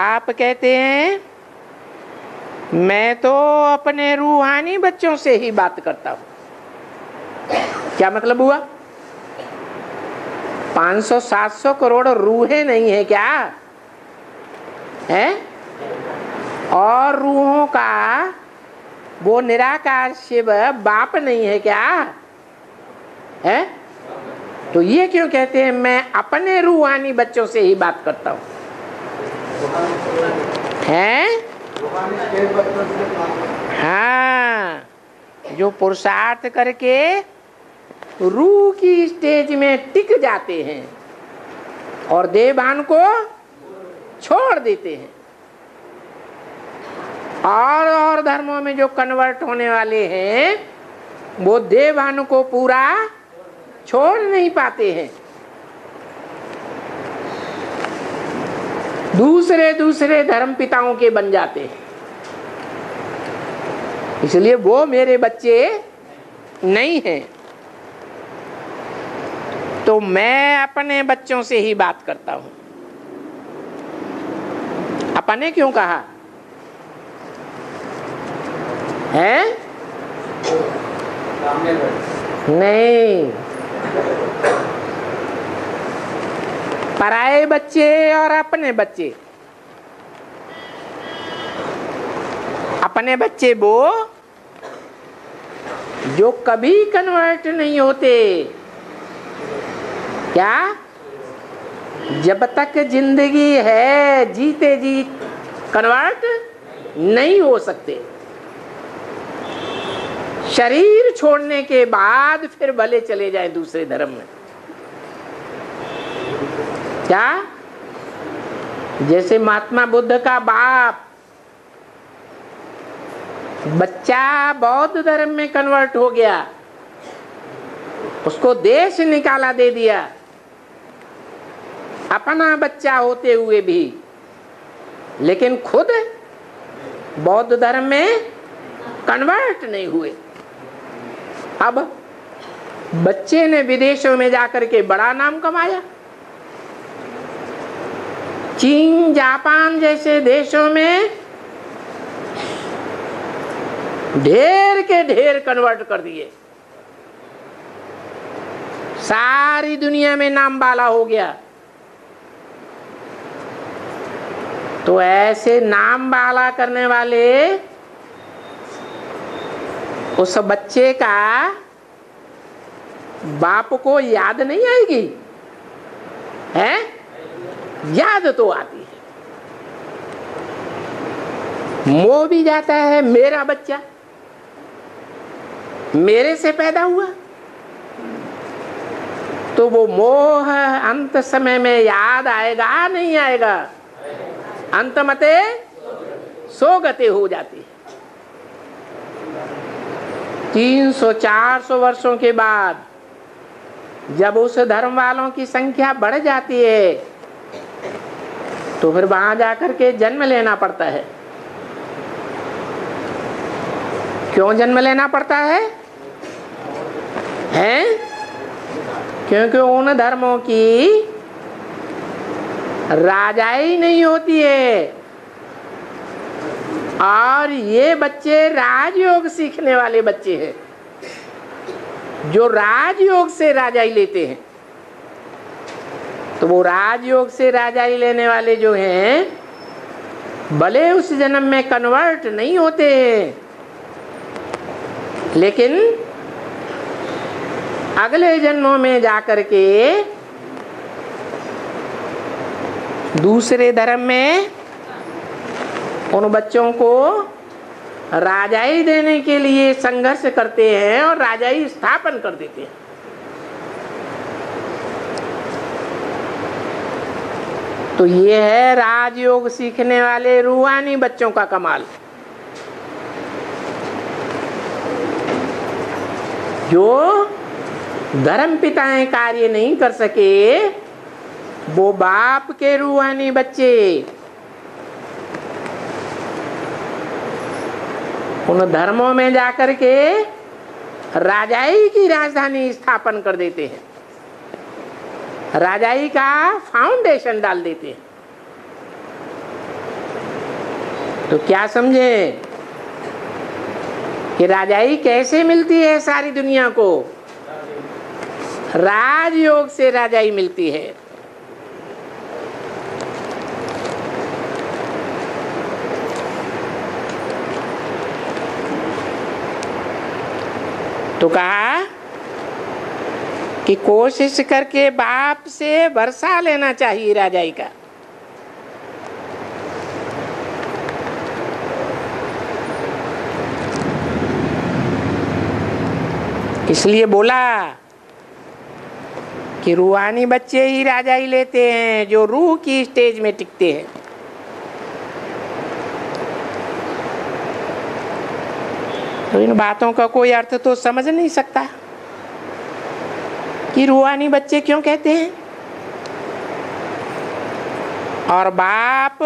आप कहते हैं मैं तो अपने रूहानी बच्चों से ही बात करता हूं। क्या मतलब हुआ? 500-700 करोड़ रूहें नहीं है क्या है? और रूहों का वो निराकार शिव बाप नहीं है क्या है? तो ये क्यों कहते हैं मैं अपने रूहानी बच्चों से ही बात करता हूं? हैं? हाँ, जो पुरुषार्थ करके रूह की स्टेज में टिक जाते हैं और देवभान को छोड़ देते हैं। और धर्मों में जो कन्वर्ट होने वाले हैं वो देवभान को पूरा छोड़ नहीं पाते हैं। दूसरे धर्म पिताओं के बन जाते हैं। इसलिए वो मेरे बच्चे नहीं हैं। तो मैं अपने बच्चों से ही बात करता हूं। अपने क्यों कहा है? नहीं, पराये बच्चे और अपने बच्चे। अपने बच्चे वो जो कभी कन्वर्ट नहीं होते। क्या? जब तक जिंदगी है जीते जी कन्वर्ट नहीं हो सकते। शरीर छोड़ने के बाद फिर भले चले जाए दूसरे धर्म में। क्या? जैसे महात्मा बुद्ध का बाप बच्चा बौद्ध धर्म में कन्वर्ट हो गया, उसको देश निकाला दे दिया अपना बच्चा होते हुए भी, लेकिन खुद बौद्ध धर्म में कन्वर्ट नहीं हुए। अब बच्चे ने विदेशों में जाकर के बड़ा नाम कमाया। चीन जापान जैसे देशों में ढेर के ढेर कन्वर्ट कर दिए। सारी दुनिया में नाम वाला हो गया। तो ऐसे नाम वाला करने वाले उस बच्चे का बाप को याद नहीं आएगी है? याद तो आती है। मोह भी जाता है, मेरा बच्चा मेरे से पैदा हुआ। तो वो मोह अंत समय में याद आएगा नहीं आएगा? अंत मते सोगते हो जाती है। 300-400 वर्षों के बाद जब उस धर्म वालों की संख्या बढ़ जाती है तो फिर वहां जाकर के जन्म लेना पड़ता है। क्यों जन्म लेना पड़ता है? क्योंकि उन धर्मों की राजाई नहीं होती है। और ये बच्चे राजयोग सीखने वाले बच्चे हैं, जो राजयोग से राजाई लेते हैं। तो वो राजयोग से राजाई लेने वाले जो हैं भले उस जन्म में कन्वर्ट नहीं होते, लेकिन अगले जन्मों में जाकर के दूसरे धर्म में उन बच्चों को राजाई देने के लिए संघर्ष करते हैं और राजाई स्थापन कर देते हैं। तो ये है राजयोग सीखने वाले रूहानी बच्चों का कमाल। जो धर्म पिताएं कार्य नहीं कर सके, वो बाप के रूहानी बच्चे उन धर्मों में जाकर के राजाई की राजधानी स्थापन कर देते हैं, राजाई का फाउंडेशन डाल देते हैं। तो क्या समझे कि राजाई कैसे मिलती है सारी दुनिया को? राजयोग से राजाई मिलती है। तो कहा कि कोशिश करके बाप से वर्षा लेना चाहिए राजाई का। इसलिए बोला कि रूहानी बच्चे ही राजाई लेते हैं जो रूह की स्टेज में टिकते हैं। तो इन बातों का कोई अर्थ तो समझ नहीं सकता कि रूहानी बच्चे क्यों कहते हैं, और बाप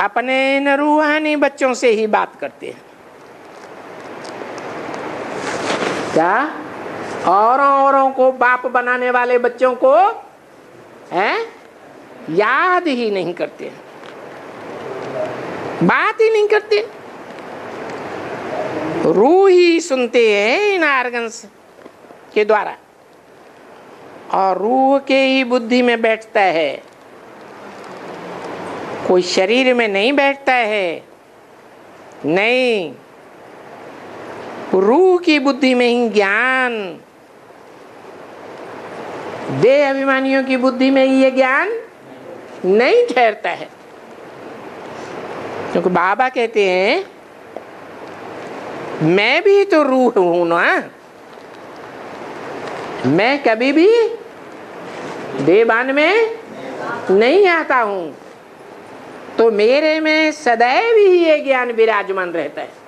अपने इन रूहानी बच्चों से ही बात करते हैं। क्या औरों को बाप बनाने वाले बच्चों को याद ही नहीं करते, बात ही नहीं करते। रूह ही सुनते हैं इन आर्गन्स के द्वारा, और रूह के ही बुद्धि में बैठता है, कोई शरीर में नहीं बैठता है। नहीं, रूह की बुद्धि में ही ज्ञान, देह अभिमानियों की बुद्धि में ये ज्ञान नहीं ठहरता है। क्योंकि बाबा कहते हैं मैं भी तो रूह हूं ना, मैं कभी भी देवान में नहीं आता हूं, तो मेरे में सदैव ही ये ज्ञान विराजमान रहता है।